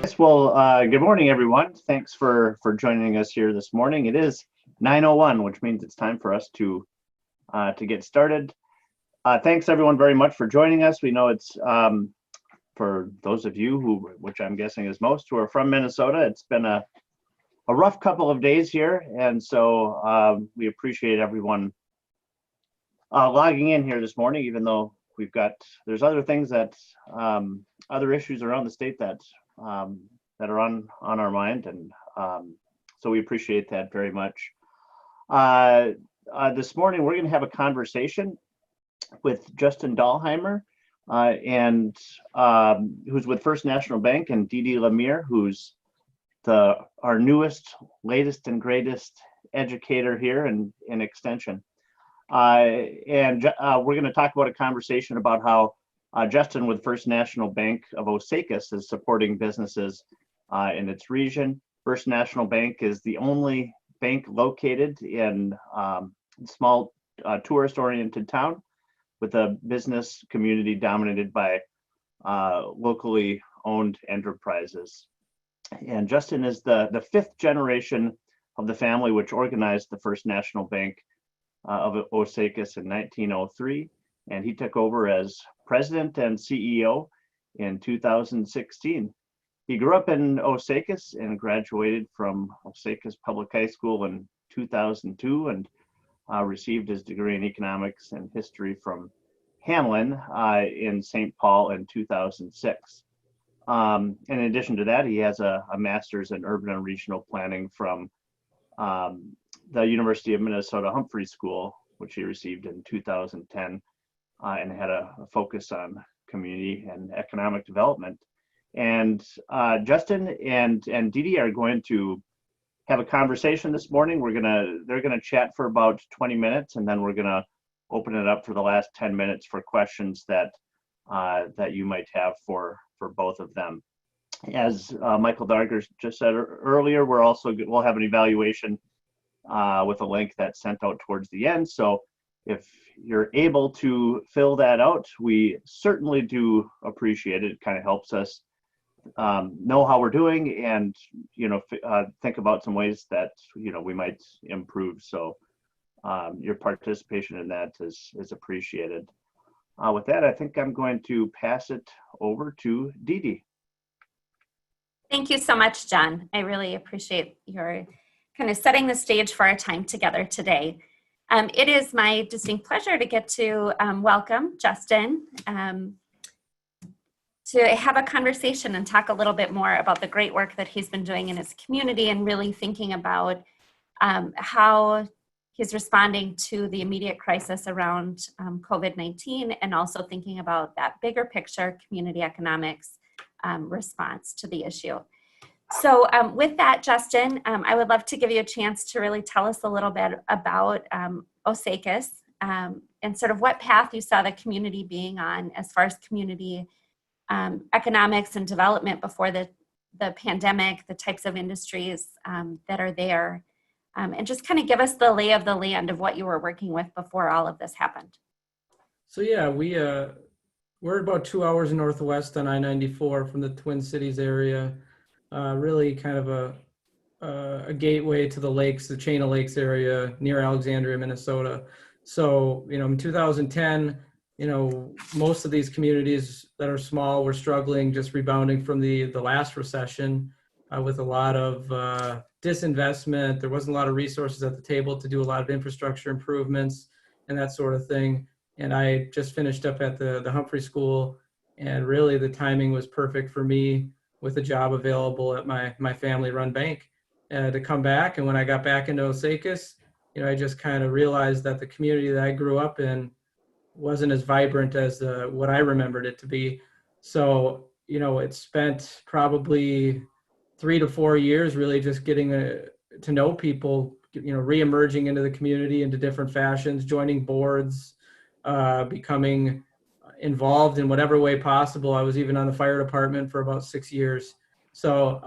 Yes, well, good morning, everyone. Thanks for joining us here this morning. It is 9:01, which means it's time for us to get started. Thanks, everyone, very much for joining us. We know it's for those of you who, which I'm guessing is most, who are from Minnesota. It's been a rough couple of days here, and so we appreciate everyone logging in here this morning, even though there's other things that other issues around the state that that are on our mind, and so we appreciate that very much. This morning we're going to have a conversation with Justin Dahlheimer, and who's with First National Bank, and DeeDee LeMier, who's our newest, latest, and greatest educator here in Extension. And we're going to talk about a conversation about how Justin with First National Bank of Osakis is supporting businesses in its region. First National Bank is the only bank located in a small tourist-oriented town with a business community dominated by locally owned enterprises. And Justin is the fifth generation of the family which organized the First National Bank of Osakis in 1903, and he took over as president and CEO in 2016. He grew up in Osakis and graduated from Osakis Public High School in 2002, and received his degree in economics and history from Hamlin in St. Paul in 2006. In addition to that, he has a master's in urban and regional planning from the University of Minnesota Humphrey School, which he received in 2010, and had a focus on community and economic development. And Justin and DeeDee are going to have a conversation this morning. They're gonna chat for about 20 minutes, and then we're gonna open it up for the last 10 minutes for questions that you might have for both of them. As Michael Darger just said earlier, we'll have an evaluation with a link that's sent out towards the end. So if you're able to fill that out, we certainly do appreciate it. It kind of helps us know how we're doing, and think about some ways that we might improve. So your participation in that is appreciated. With that, I think I'm going to pass it over to DeeDee. Thank you so much, John. I really appreciate your kind of setting the stage for our time together today. It is my distinct pleasure to get to welcome Justin to have a conversation and talk a little bit more about the great work that he's been doing in his community, and really thinking about how he's responding to the immediate crisis around COVID-19, and also thinking about that bigger picture community economics response to the issue. So with that, Justin, I would love to give you a chance to really tell us a little bit about Osakis, and sort of what path you saw the community being on as far as community economics and development before the pandemic, the types of industries that are there, and just kind of give us the lay of the land of what you were working with before all of this happened. So yeah, we're about 2 hours northwest on I-94 from the Twin Cities area. Really kind of a gateway to the lakes, the chain of lakes area near Alexandria, Minnesota. So, in 2010, most of these communities that are small were struggling, just rebounding from the last recession with a lot of disinvestment. There wasn't a lot of resources at the table to do a lot of infrastructure improvements and that sort of thing. And I just finished up at the Humphrey School, and really the timing was perfect for me with a job available at my family-run bank to come back. And when I got back into Osakis, I just kind of realized that the community that I grew up in wasn't as vibrant as what I remembered it to be. So, it spent probably 3 to 4 years really just getting to know people, re-emerging into the community into different fashions, joining boards, becoming involved in whatever way possible. I was even on the fire department for about 6 years. So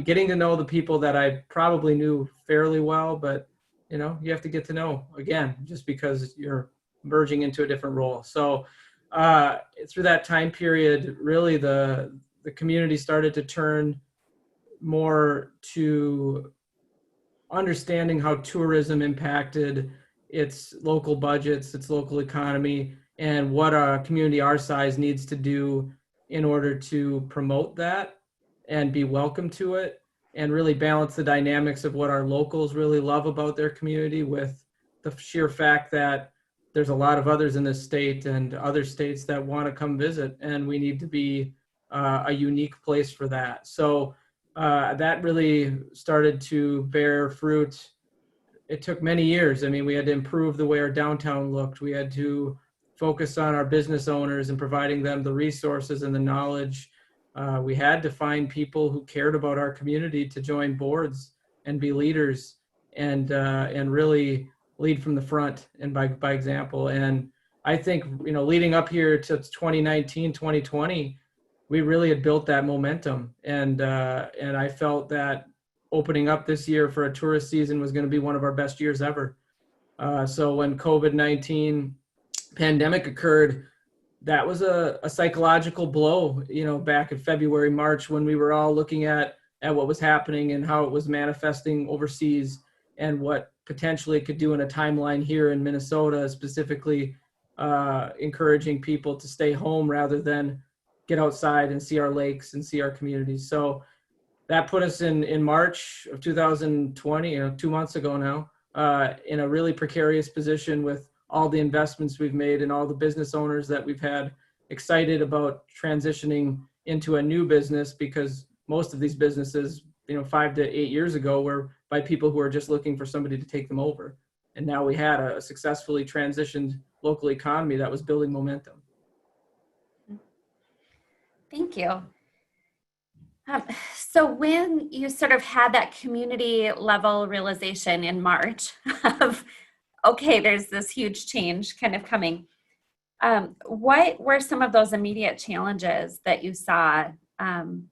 getting to know the people that I probably knew fairly well, but you have to get to know again, just because you're merging into a different role. So through that time period, really the community started to turn more to understanding how tourism impacted its local budgets, its local economy, and what a community our size needs to do in order to promote that and be welcome to it, and really balance the dynamics of what our locals really love about their community with the sheer fact that there's a lot of others in this state and other states that want to come visit, and we need to be a unique place for that. So that really started to bear fruit. It took many years. I mean, we had to improve the way our downtown looked. We had to focus on our business owners and providing them the resources and the knowledge. We had to find people who cared about our community to join boards and be leaders and really lead from the front and by example. And I think, leading up here to 2019, 2020, we really had built that momentum. And I felt that opening up this year for a tourist season was going to be one of our best years ever. So when COVID-19 pandemic occurred, that was a psychological blow, back in February, March, when we were all looking at what was happening and how it was manifesting overseas and what potentially it could do in a timeline here in Minnesota, specifically encouraging people to stay home rather than get outside and see our lakes and see our communities. So that put us in March of 2020, 2 months ago now, in a really precarious position with all the investments we've made and all the business owners that we've had excited about transitioning into a new business, because most of these businesses, 5 to 8 years ago were by people who are just looking for somebody to take them over. And now we had a successfully transitioned local economy that was building momentum. Thank you. So when you sort of had that community level realization in March of, okay, there's this huge change kind of coming, what were some of those immediate challenges that you saw? And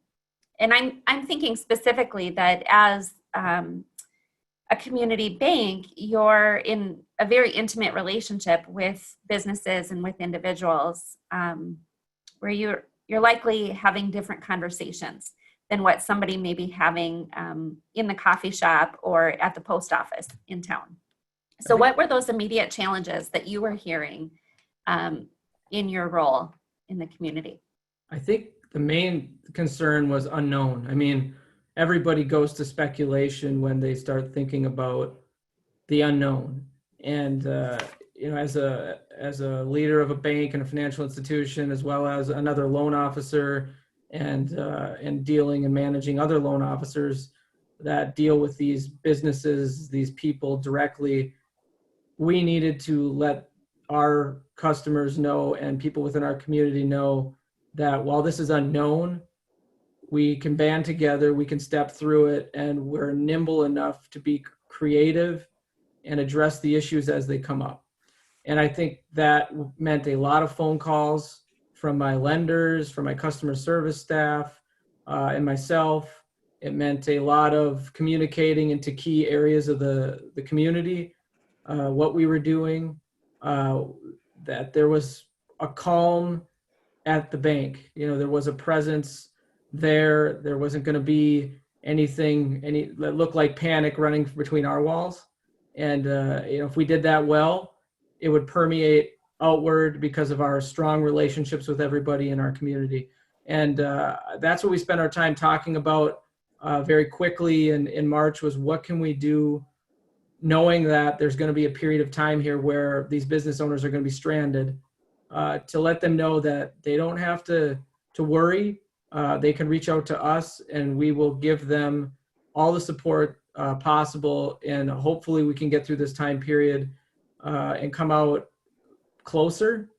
I'm thinking specifically that as a community bank, you're in a very intimate relationship with businesses and with individuals, where you're likely having different conversations than what somebody may be having in the coffee shop or at the post office in town. So what were those immediate challenges that you were hearing in your role in the community? I think the main concern was unknown. I mean, everybody goes to speculation when they start thinking about the unknown. And as a leader of a bank and a financial institution, as well as another loan officer, and dealing and managing other loan officers that deal with these businesses, these people directly, we needed to let our customers know and people within our community know that while this is unknown, we can band together, we can step through it, and we're nimble enough to be creative and address the issues as they come up. And I think that meant a lot of phone calls from my lenders, from my customer service staff, and myself. It meant a lot of communicating into key areas of the community, what we were doing, that there was a calm at the bank. There was a presence there. There wasn't going to be anything that looked like panic running between our walls. And if we did that well, it would permeate outward because of our strong relationships with everybody in our community. And that's what we spent our time talking about very quickly in March, was what can we do, knowing that there's going to be a period of time here where these business owners are going to be stranded, to let them know that they don't have to worry. They can reach out to us and we will give them all the support possible. And hopefully we can get through this time period and come out closer,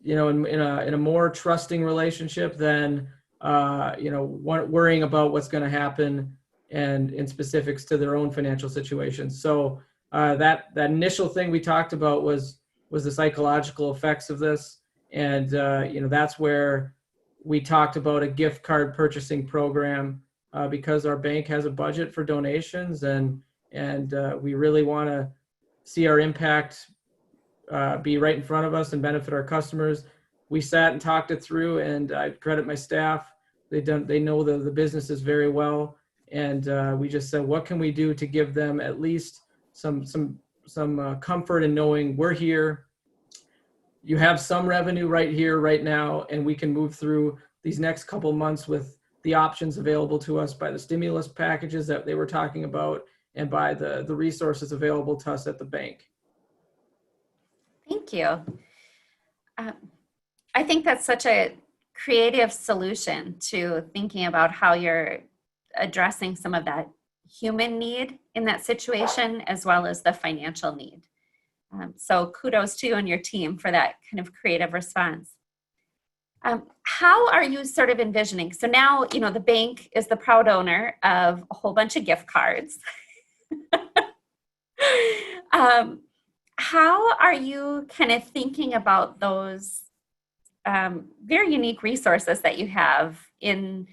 in a more trusting relationship than, worrying about what's going to happen and in specifics to their own financial situations. So that initial thing we talked about was the psychological effects of this. And, that's where we talked about a gift card purchasing program because our bank has a budget for donations and we really want to see our impact be right in front of us and benefit our customers. We sat and talked it through, and I credit my staff. They know the businesses very well, And we just said, what can we do to give them at least some comfort in knowing we're here. You have some revenue right here, right now, and we can move through these next couple months with the options available to us by the stimulus packages that they were talking about and by the resources available to us at the bank. Thank you. I think that's such a creative solution to thinking about how you're addressing some of that human need in that situation, as well as the financial need. So kudos to you and your team for that kind of creative response. How are you sort of envisioning? So now, you know, the bank is the proud owner of a whole bunch of gift cards. How are you kind of thinking about those very unique resources that you have in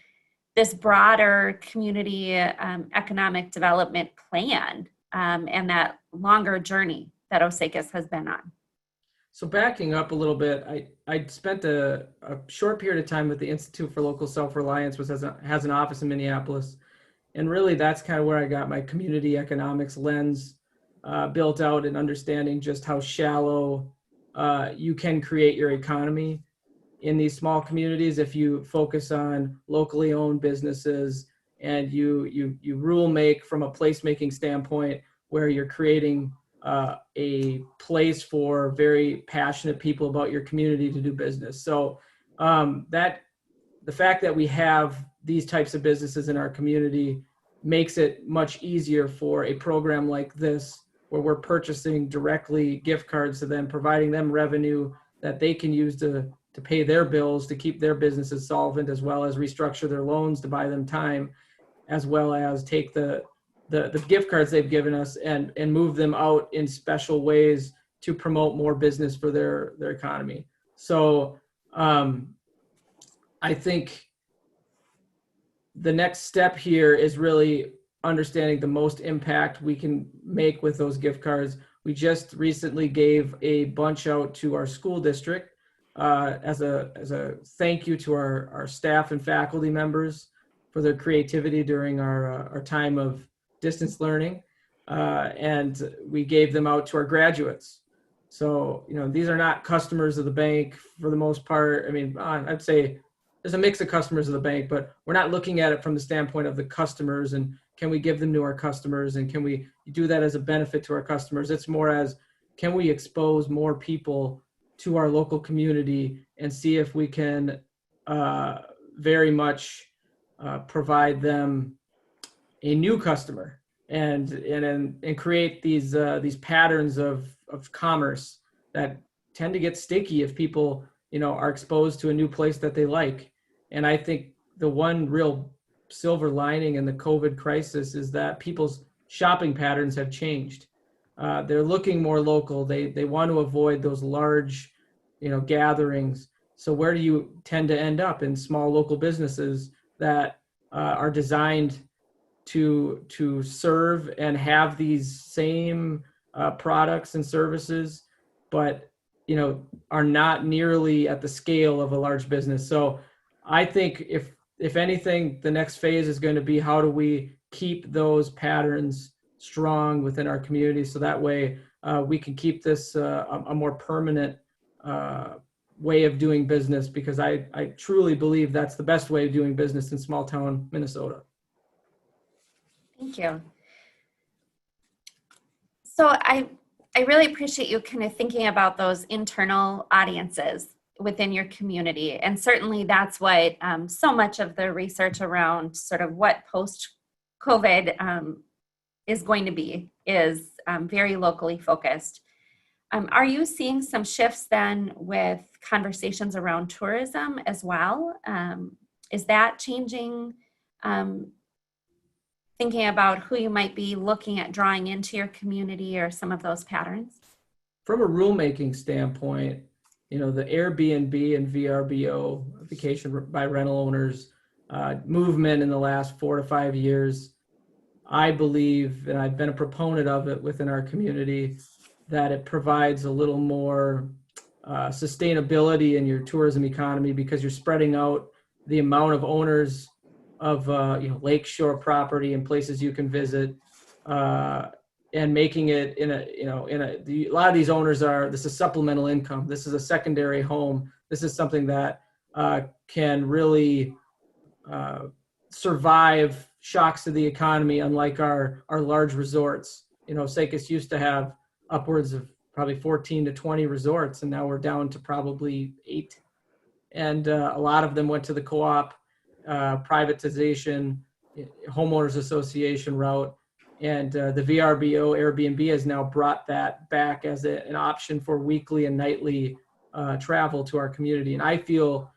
this broader community economic development plan and that longer journey that Osakis has been on? So backing up a little bit, I spent a short period of time with the Institute for Local Self-Reliance, which has an office in Minneapolis. And really that's kind of where I got my community economics lens built out, and understanding just how shallow you can create your economy in these small communities if you focus on locally owned businesses and you rule make from a placemaking standpoint, where you're creating a place for very passionate people about your community to do business. So that the fact that we have these types of businesses in our community makes it much easier for a program like this, where we're purchasing directly gift cards to them, providing them revenue that they can use to pay their bills, to keep their businesses solvent, as well as restructure their loans to buy them time, as well as take the gift cards they've given us and move them out in special ways to promote more business for their economy. So I think the next step here is really understanding the most impact we can make with those gift cards. We just recently gave a bunch out to our school district as a thank you to our staff and faculty members for their creativity during our time of distance learning, and we gave them out to our graduates. So, you know, these are not customers of the bank for the most part. I mean, I'd say there's a mix of customers of the bank, but we're not looking at it from the standpoint of the customers and can we give them to our customers and can we do that as a benefit to our customers. It's more as, can we expose more people to our local community and see if we can very much provide them a new customer and create these patterns of commerce that tend to get sticky if people, you know, are exposed to a new place that they like. And I think the one real silver lining in the COVID crisis is that people's shopping patterns have changed. They're looking more local. They want to avoid those large, you know, gatherings. So where do you tend to end up? In small local businesses that are designed to serve and have these same products and services, but, you know, are not nearly at the scale of a large business. So I think if anything, the next phase is going to be how do we keep those patterns strong within our community, so that way we can keep this a more permanent way of doing business, because I truly believe that's the best way of doing business in small town Minnesota. Thank you. So I really appreciate you kind of thinking about those internal audiences within your community. And certainly that's what so much of the research around sort of what post-COVID is going to be is very locally focused. Are you seeing some shifts then with conversations around tourism as well? Is that changing? Thinking about who you might be looking at drawing into your community or some of those patterns? From a rulemaking standpoint, you know, the Airbnb and VRBO, vacation by rental owners, movement in the last 4 to 5 years, I believe, and I've been a proponent of it within our community, that it provides a little more sustainability in your tourism economy, because you're spreading out the amount of owners of lakeshore property and places you can visit, and making it a lot of these owners this is supplemental income. This is a secondary home. This is something that can really survive shocks to the economy, unlike our large resorts. Osakis used to have upwards of probably 14 to 20 resorts, and now we're down to probably 8. And a lot of them went to the co-op, privatization, homeowners association route. And the VRBO Airbnb has now brought that back as an option for weekly and nightly travel to our community. And I feel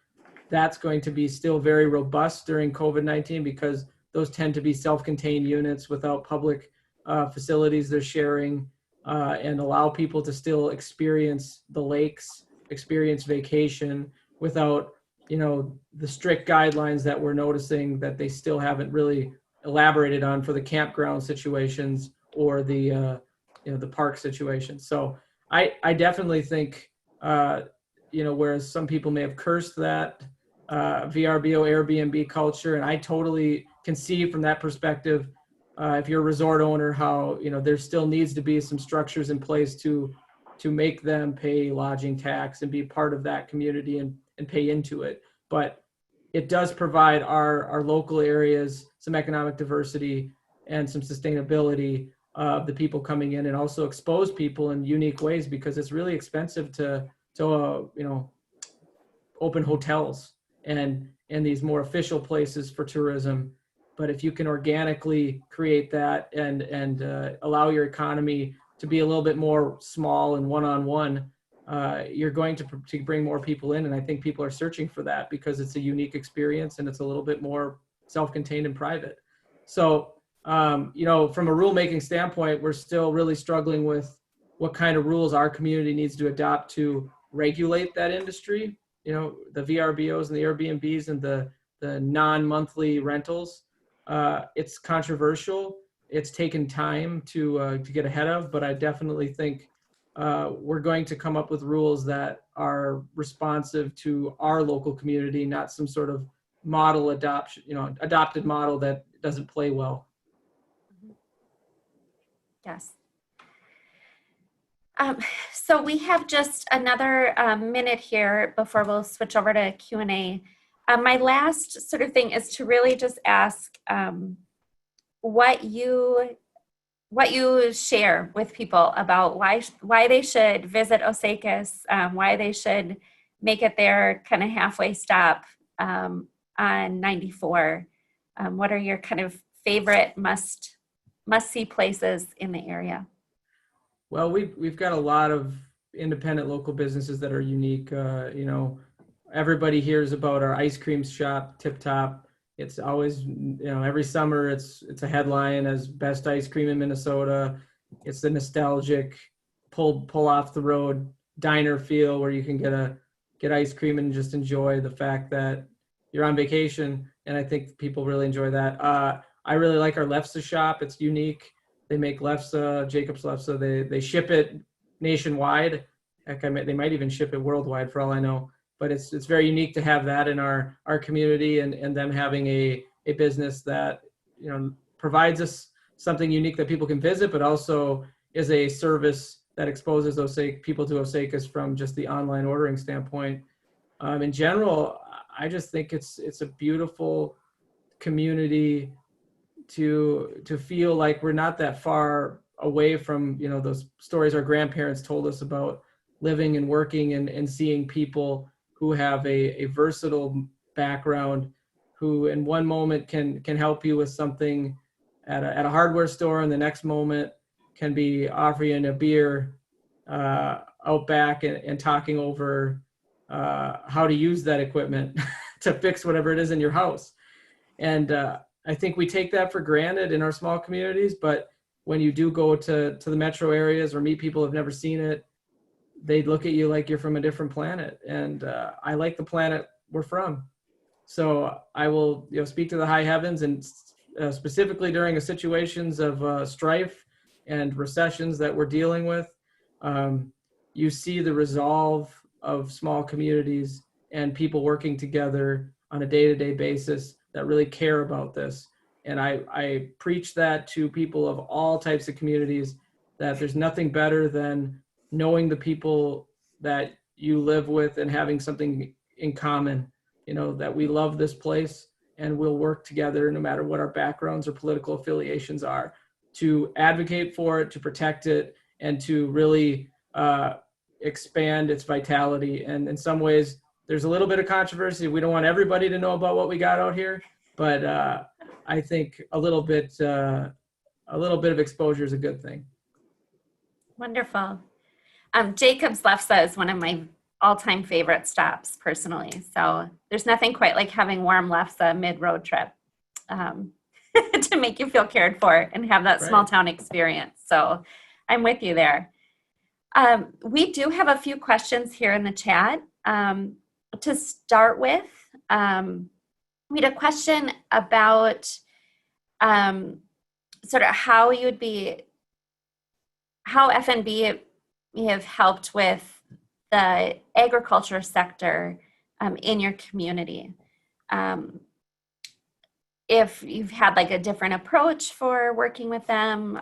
that's going to be still very robust during COVID-19, because those tend to be self-contained units without public facilities they're sharing, and allow people to still experience the lakes, experience vacation without, the strict guidelines that we're noticing that they still haven't really elaborated on for the campground situations or the park situations. So I definitely think, whereas some people may have cursed that VRBO Airbnb culture, and I totally can see from that perspective, if you're a resort owner, how there still needs to be some structures in place to make them pay lodging tax and be part of that community and pay into it. But it does provide our local areas some economic diversity and some sustainability of the people coming in, and also expose people in unique ways, because it's really expensive to open hotels and these more official places for tourism. But if you can organically create that and allow your economy to be a little bit more small and one-on-one, you're going to bring more people in. And I think people are searching for that because it's a unique experience and it's a little bit more self-contained and private. So, from a rulemaking standpoint, we're still really struggling with what kind of rules our community needs to adopt to regulate that industry. The VRBOs and the Airbnbs and the non-monthly rentals. It's controversial. It's taken time to get ahead of, but I definitely think we're going to come up with rules that are responsive to our local community, not some sort of model adopted model that doesn't play well. Yes. So we have just another minute here before we'll switch over to Q&A. My last sort of thing is to really just ask what you share with people about why they should visit Osakis, why they should make it their kind of halfway stop on 94. What are your kind of favorite must-see places in the area? Well, we've got a lot of independent local businesses that are unique. Everybody hears about our ice cream shop, Tip Top. It's always, every summer it's a headline as best ice cream in Minnesota. It's the nostalgic pull off the road diner feel where you can get ice cream and just enjoy the fact that you're on vacation. And I think people really enjoy that. I really like our lefse shop. It's unique. They make lefse, Jacob's lefse. They ship it nationwide. Heck, they might even ship it worldwide for all I know. But it's very unique to have that in our community, and them having a business that provides us something unique that people can visit, but also is a service that exposes people to Osakis from just the online ordering standpoint. In general, I just think it's a beautiful community to feel like we're not that far away from those stories our grandparents told us about living and working and seeing people who have a versatile background, who in one moment can help you with something at a hardware store, and the next moment can be offering a beer out back and talking over how to use that equipment to fix whatever it is in your house. And I think we take that for granted in our small communities, but when you do go to the metro areas or meet people who've never seen it, they look at you like you're from a different planet. And I like the planet we're from. So I will speak to the high heavens, and specifically during the situations of strife and recessions that we're dealing with, you see the resolve of small communities and people working together on a day-to-day basis that really care about this. And I preach that to people of all types of communities, that there's nothing better than knowing the people that you live with and having something in common, that we love this place and we'll work together no matter what our backgrounds or political affiliations are, to advocate for it, to protect it, and to really expand its vitality. And in some ways, there's a little bit of controversy. We don't want everybody to know about what we got out here, but I think a little bit of exposure is a good thing. Wonderful. Jacob's Lefse is one of my all-time favorite stops personally. So there's nothing quite like having warm Lefse mid-road trip to make you feel cared for and have that small town experience. So I'm with you there. We do have a few questions here in the chat. To start with, we had a question about sort of how FNB have helped with the agriculture sector in your community. If you've had like a different approach for working with them,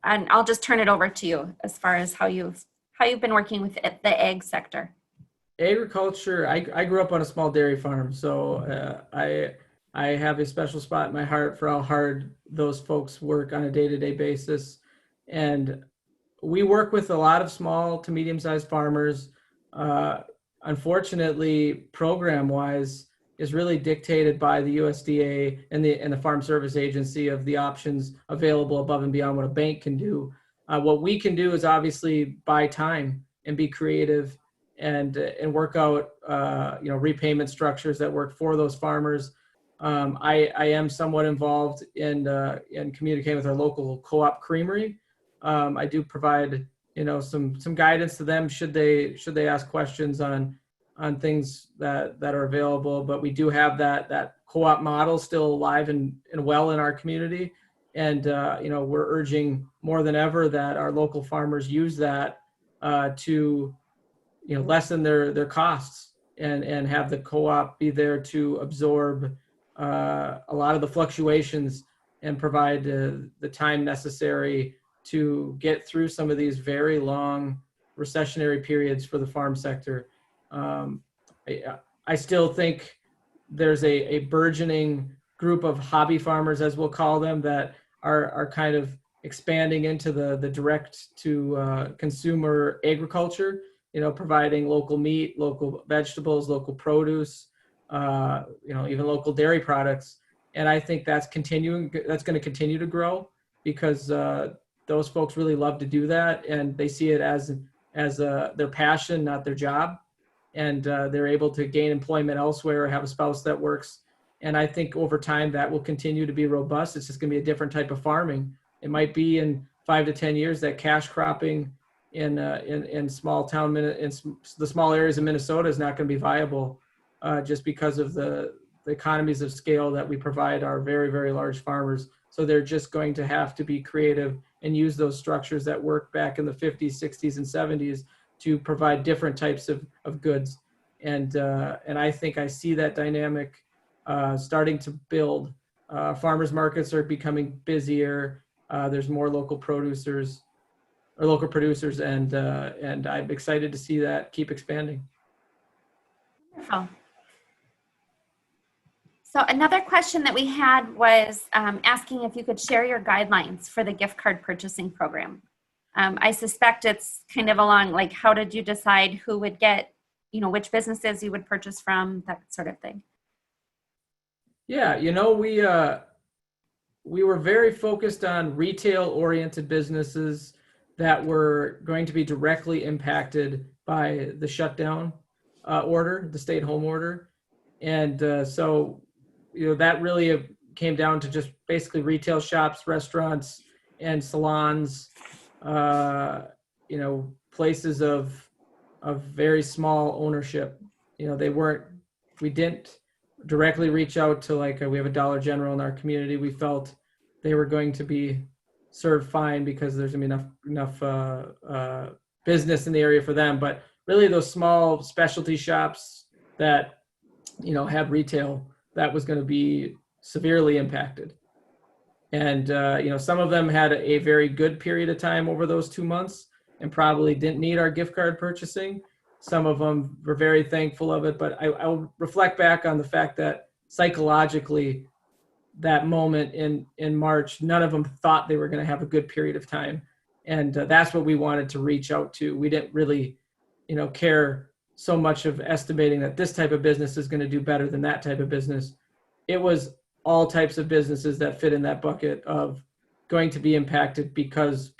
and I'll just turn it over to you as far as how you've been working with the ag sector. Agriculture, I grew up on a small dairy farm, so I have a special spot in my heart for how hard those folks work on a day-to-day basis. And we work with a lot of small to medium-sized farmers. Unfortunately, program-wise, is really dictated by the USDA and the Farm Service Agency of the options available above and beyond what a bank can do. What we can do is obviously buy time and be creative and work out repayment structures that work for those farmers. I am somewhat involved in communicating with our local co-op creamery. I do provide some guidance to them should they ask questions on things that are available. But we do have that co-op model still alive and well in our community, and we're urging more than ever that our local farmers use that to lessen their costs and have the co-op be there to absorb a lot of the fluctuations and provide the time necessary to get through some of these very long recessionary periods for the farm sector. I still think there's a burgeoning group of hobby farmers, as we'll call them, that are kind of expanding into the direct to consumer agriculture, providing local meat, local vegetables, local produce, even local dairy products. And I think that's going to continue to grow because those folks really love to do that, and they see it as their passion, not their job. And they're able to gain employment elsewhere or have a spouse that works. And I think over time that will continue to be robust. It's just going to be a different type of farming. It might be in 5 to 10 years that cash cropping in small town, in the small areas of Minnesota is not going to be viable just because of the economies of scale that we provide our very, very large farmers. So they're just going to have to be creative and use those structures that worked back in the 50s, 60s, and 70s to provide different types of goods. And I think I see that dynamic starting to build. Farmers markets are becoming busier. There's more local producers, and I'm excited to see that keep expanding. Wonderful. So another question that we had was asking if you could share your guidelines for the gift card purchasing program. I suspect it's kind of along like, how did you decide who would get, which businesses you would purchase from, that sort of thing? Yeah, we were very focused on retail-oriented businesses that were going to be directly impacted by the shutdown order, the stay-at-home order. And so, that really came down to just basically retail shops, restaurants, and salons, places of very small ownership. We didn't directly reach out to we have a Dollar General in our community. We felt they were going to be served fine because there's going to be enough business in the area for them. But really those small specialty shops that, had retail that was going to be severely impacted. And, some of them had a very good period of time over those 2 months and probably didn't need our gift card purchasing. Some of them were very thankful of it, but I'll reflect back on the fact that psychologically, that moment in March, none of them thought they were going to have a good period of time. And that's what we wanted to reach out to. We didn't really, care so much of estimating that this type of business is going to do better than that type of business. It was all types of businesses that fit in that bucket of going to be impacted because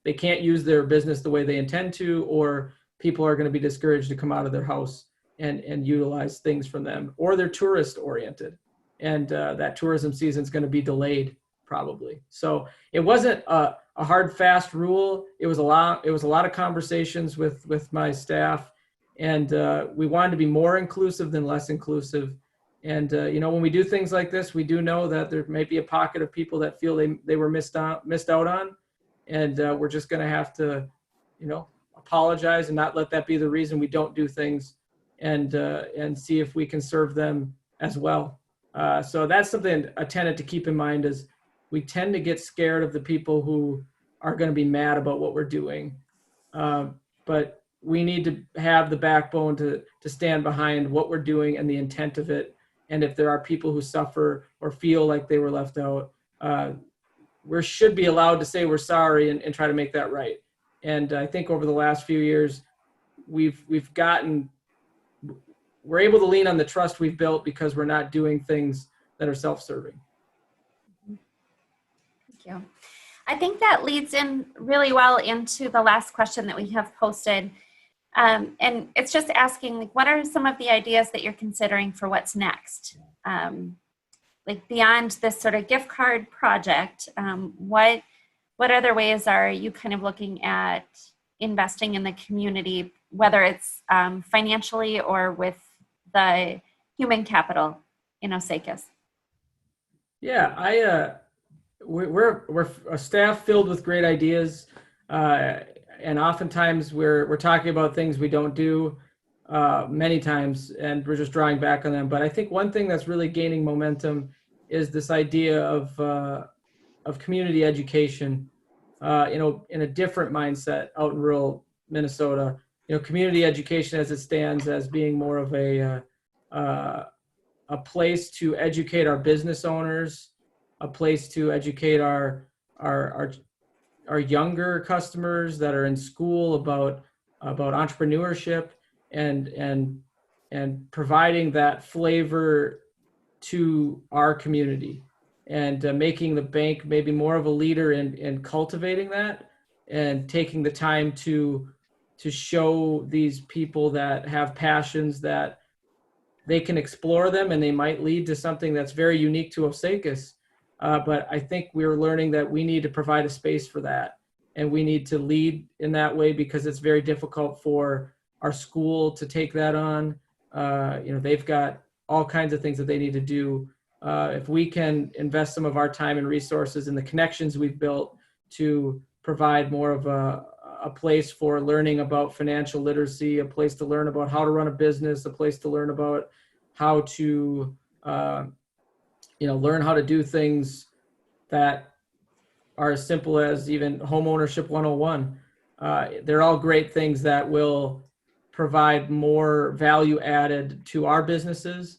they can't use their business the way they intend to, or people are going to be discouraged to come out of their house and utilize things from them, or they're tourist oriented. And that tourism season is going to be delayed probably. So it wasn't a hard, fast rule. It was a lot of conversations with my staff, and we wanted to be more inclusive than less inclusive. And, when we do things like this, we do know that there may be a pocket of people that feel they were missed out on. And we're just going to have to, apologize and not let that be the reason we don't do things, and see if we can serve them as well. So that's something, a tenet to keep in mind, is we tend to get scared of the people who are going to be mad about what we're doing. But we need to have the backbone to stand behind what we're doing and the intent of it. And if there are people who suffer or feel like they were left out, we should be allowed to say we're sorry and try to make that right. And I think over the last few years, we're able to lean on the trust we've built because we're not doing things that are self-serving. Thank you. I think that leads in really well into the last question that we have posted. And it's just asking, what are some of the ideas that you're considering for what's next? Beyond this sort of gift card project, what other ways are you kind of looking at investing in the community, whether it's financially or with the human capital in Osakis? Yeah, we're a staff filled with great ideas, and oftentimes we're talking about things we don't do many times, and we're just drawing back on them. But I think one thing that's really gaining momentum is this idea of community education, in a different mindset out in rural Minnesota. Community education as it stands as being more of a place to educate our business owners, a place to educate our younger customers that are in school about entrepreneurship, and providing that flavor to our community, and making the bank maybe more of a leader in cultivating that, and taking the time to show these people that have passions that they can explore them, and they might lead to something that's very unique to Osakis. But I think we're learning that we need to provide a space for that, and we need to lead in that way, because it's very difficult for our school to take that on. They've got all kinds of things that they need to do. If we can invest some of our time and resources in the connections we've built to provide more of a place for learning about financial literacy, a place to learn about how to run a business, a place to learn about how to, learn how to do things that are as simple as even home ownership 101. They're all great things that will provide more value added to our businesses,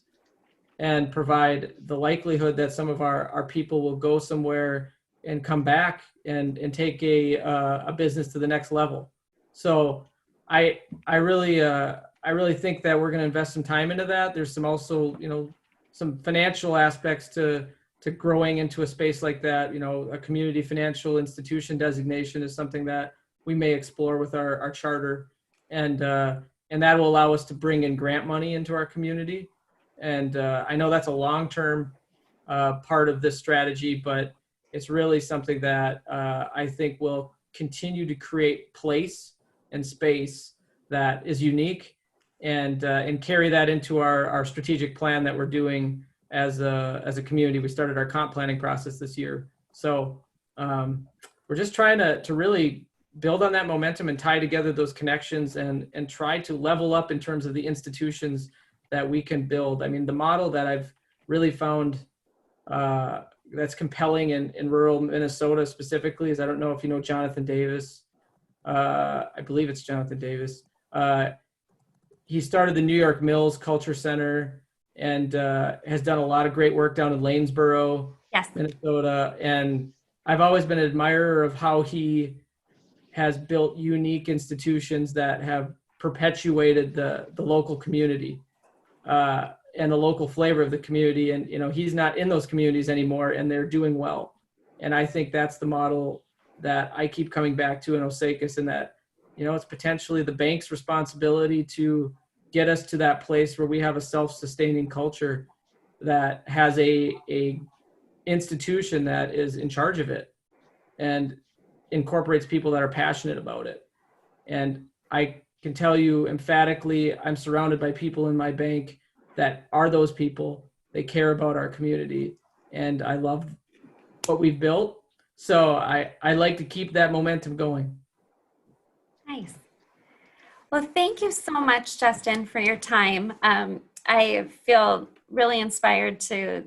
and provide the likelihood that some of our people will go somewhere and come back and take a business to the next level. So I really think that we're going to invest some time into that. There's some financial aspects to growing into a space like that. A community financial institution designation is something that we may explore with our charter, and that will allow us to bring in grant money into our community. And I know that's a long-term part of this strategy, but it's really something that I think will continue to create place and space that is unique, and carry that into our strategic plan that we're doing as a community. We started our comp planning process this year. So we're just trying to really build on that momentum and tie together those connections, and try to level up in terms of the institutions that we can build. I mean, the model that really found that's compelling in rural Minnesota specifically is, I don't know if you know Jonathan Davis. I believe it's Jonathan Davis. He started the New York Mills Culture Center and has done a lot of great work down in Lanesboro, Yes. Minnesota. And I've always been an admirer of how he has built unique institutions that have perpetuated the local community and the local flavor of the community. And, you know, he's not in those communities anymore and they're doing well. And I think that's the model that I keep coming back to in Osakis, and that, you know, it's potentially the bank's responsibility to get us to that place where we have a self-sustaining culture that has a institution that is in charge of it and incorporates people that are passionate about it. And I can tell you emphatically, I'm surrounded by people in my bank that are those people. They care about our community, and I love what we've built. So I like to keep that momentum going. Nice. Well, thank you so much, Justin, for your time. I feel really inspired to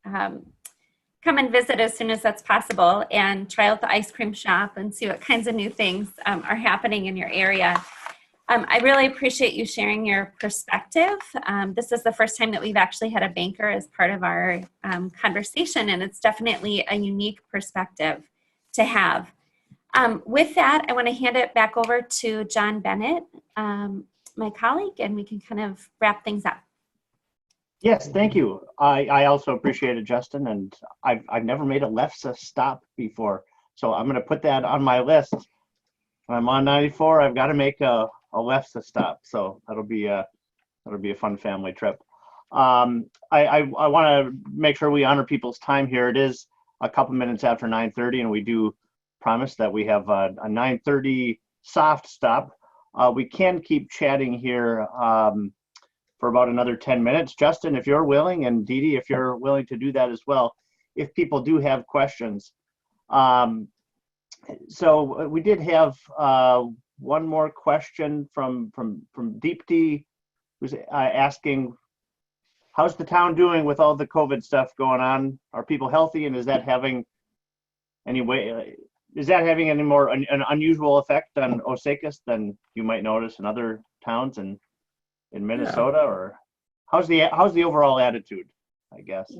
come and visit as soon as that's possible and try out the ice cream shop and see what kinds of new things are happening in your area. I really appreciate you sharing your perspective. This is the first time that we've actually had a banker as part of our conversation, and it's definitely a unique perspective to have. With that, I want to hand it back over to John Bennett, my colleague, and we can kind of wrap things up. Yes, thank you. I also appreciate it, Justin, and I've never made a left stop before, so I'm going to put that on my list. When I'm on 94, I've got to make a left stop, so that'll be a fun family trip. I want to make sure we honor people's time here. It is a couple minutes after 9:30, and we do promise that we have a 9:30 soft stop. We can keep chatting here for about another 10 minutes. Justin, if you're willing, and DeeDee, if you're willing to do that as well, if people do have questions. So we did have one more question from DeeDee, who's asking, how's the town doing with all the COVID stuff going on? Are people healthy, and is that having any more an unusual effect on Osakis than you might notice in other towns in Minnesota? Yeah. Or how's the overall attitude, I guess?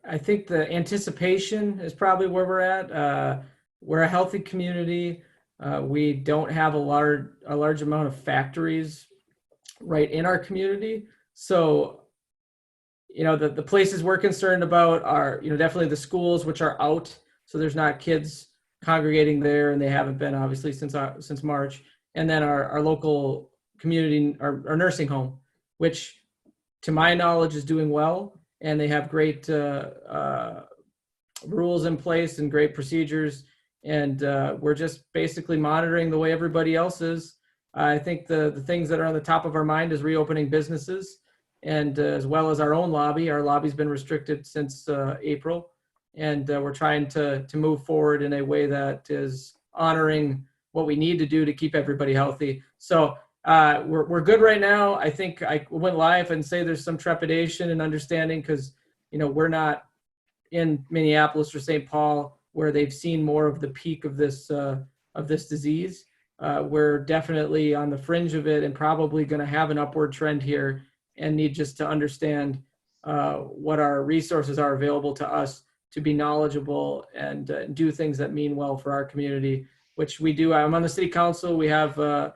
I think the anticipation is probably where we're at. We're a healthy community. We don't have a large amount of factories right in our community. So, you know, the places we're concerned about are, you know, definitely the schools, which are out. So there's not kids congregating there, and they haven't been obviously since March. And then our local community, our nursing home, which to my knowledge is doing well, and they have great rules in place and great procedures. And we're just basically monitoring the way everybody else is. I think the things that are on the top of our mind is reopening businesses, and as well as our own lobby. Our lobby's been restricted since April, and we're trying to move forward in a way that is honoring what we need to do to keep everybody healthy. So we're good right now. I think I went live and say there's some trepidation and understanding because, you know, we're not in Minneapolis or St. Paul where they've seen more of the peak of this disease. We're definitely on the fringe of it and probably going to have an upward trend here, and need just to understand what our resources are available to us to be knowledgeable and do things that mean well for our community, which we do. I'm on the city council. We have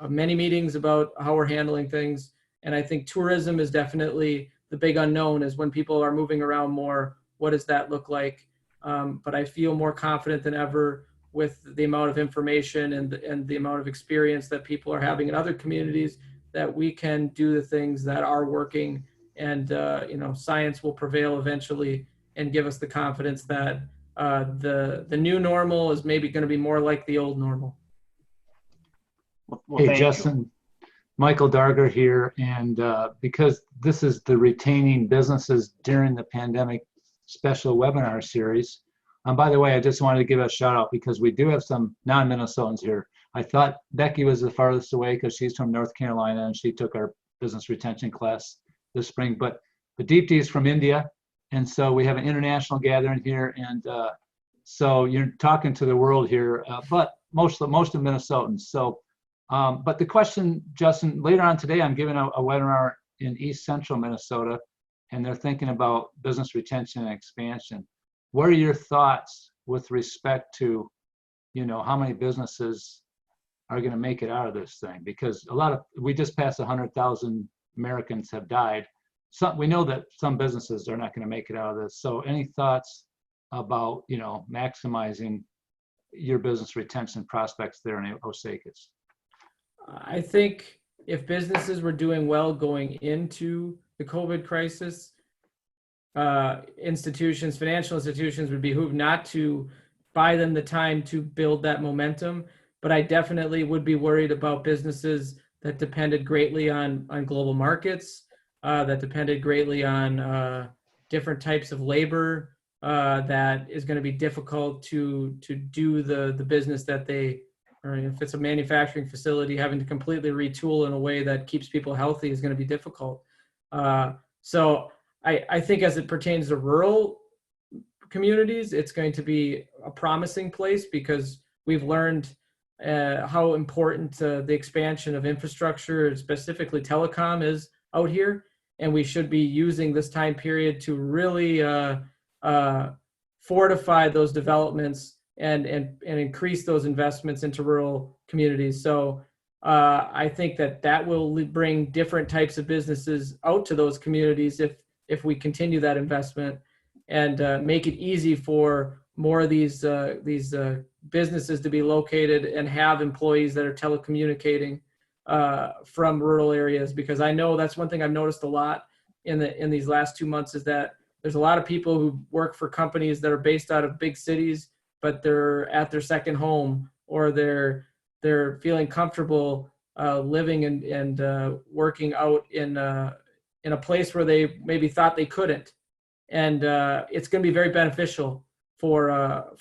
many meetings about how we're handling things. And I think tourism is definitely the big unknown, is when people are moving around more, what does that look like? But I feel more confident than ever with the amount of information and the amount of experience that people are having in other communities, that we can do the things that are working, and you know, science will prevail eventually and give us the confidence that the new normal is maybe going to be more like the old normal. Well, hey, Justin, Michael Darger here, and because this is the Retaining Businesses During the Pandemic special webinar series. By the way, I just wanted to give a shout out because we do have some non-Minnesotans here. I thought Becky was the farthest away because she's from North Carolina and she took our business retention class this spring, but the DeeDee is from India, And so we have an international gathering here. And so you're talking to the world here, but most of Minnesotans. So, but the question, Justin, later on today, I'm giving a webinar in East Central Minnesota, and they're thinking about business retention and expansion. What are your thoughts with respect to, how many businesses are going to make it out of this thing? Because we just passed 100,000 Americans have died. We know that some businesses are not going to make it out of this. So any thoughts about, maximizing your business retention prospects there in Osakis? I think if businesses were doing well going into the COVID crisis, financial institutions would behoove not to buy them the time to build that momentum. But I definitely would be worried about businesses that depended greatly on global markets, that depended greatly on different types of labor, that is going to be difficult to do the business that they, or if it's a manufacturing facility, having to completely retool in a way that keeps people healthy is going to be difficult. So I think as it pertains to rural communities, it's going to be a promising place because we've learned how important the expansion of infrastructure, specifically telecom, is out here. And we should be using this time period to really fortify those developments and increase those investments into rural communities. So I think that will bring different types of businesses out to those communities if we continue that investment and make it easy for more of these businesses to be located and have employees that are telecommunicating from rural areas. Because I know that's one thing I've noticed a lot in these last 2 months is that there's a lot of people who work for companies that are based out of big cities, but they're at their second home, or they're feeling comfortable living and working out in a place where they maybe thought they couldn't. And it's going to be very beneficial for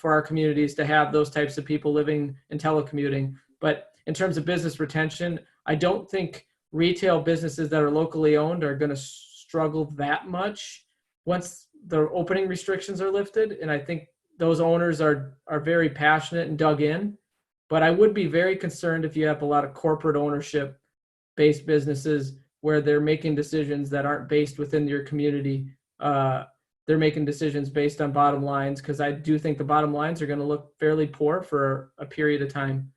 our communities to have those types of people living and telecommuting. But in terms of business retention, I don't think retail businesses that are locally owned are going to struggle that much once the opening restrictions are lifted. And I think those owners are very passionate and dug in. But I would be very concerned if you have a lot of corporate ownership based businesses where they're making decisions that aren't based within your community. They're making decisions based on bottom lines, because I do think the bottom lines are going to look fairly poor for a period of time.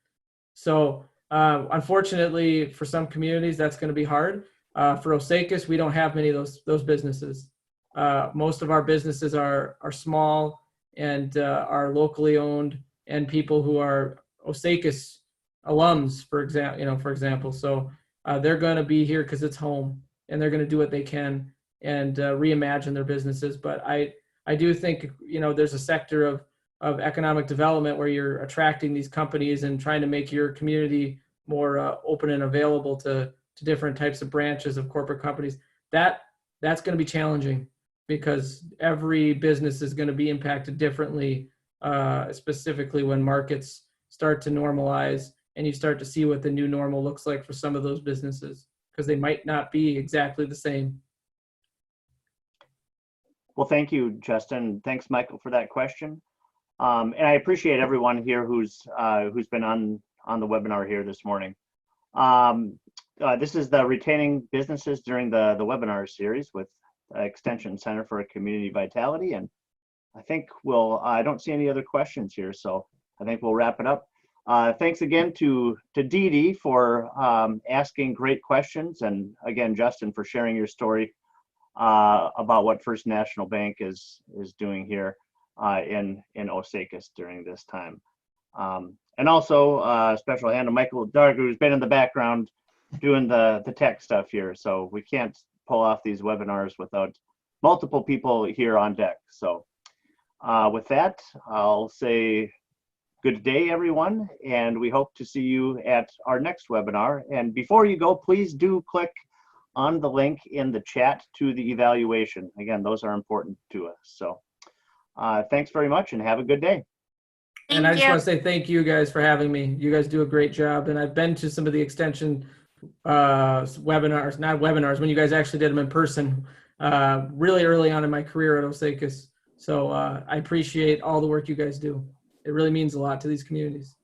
So unfortunately, for some communities, that's going to be hard. For Osakis, we don't have many of those businesses. Most of our businesses are small and are locally owned, and people who are Osakis alums, for example. So they're going to be here because it's home, and they're going to do what they can and reimagine their businesses. But I do think, there's a sector of economic development where you're attracting these companies and trying to make your community more open and available to different types of branches of corporate companies. That's going to be challenging because every business is going to be impacted differently, specifically when markets start to normalize and you start to see what the new normal looks like for some of those businesses, because they might not be exactly the same. Well, thank you, Justin. Thanks, Michael, for that question. And I appreciate everyone here who's been on the webinar here this morning. This is the Retaining Businesses During the Webinar series with Extension Center for Community Vitality. And I think I don't see any other questions here, so I think we'll wrap it up. Thanks again to DeeDee for asking great questions. And again, Justin, for sharing your story about what First National Bank is doing here in Osakis during this time. And also a special hand to Michael Darg, who's been in the background doing the tech stuff here. So we can't pull off these webinars without multiple people here on deck. So with that, I'll say good day, everyone, and we hope to see you at our next webinar. And before you go, please do click on the link in the chat to the evaluation. Again, those are important to us. So thanks very much and have a good day. And I just want to say thank you guys for having me. You guys do a great job. And I've been to some of the extension webinars, not webinars, when you guys actually did them in person. really early on in my career at Osakis. So I appreciate all the work you guys do. It really means a lot to these communities.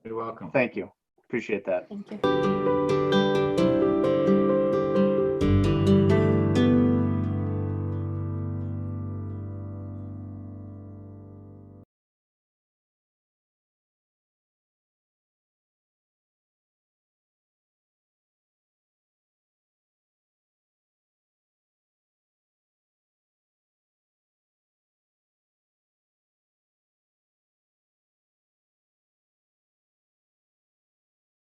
You're welcome. Thank you. Appreciate that. Thank you.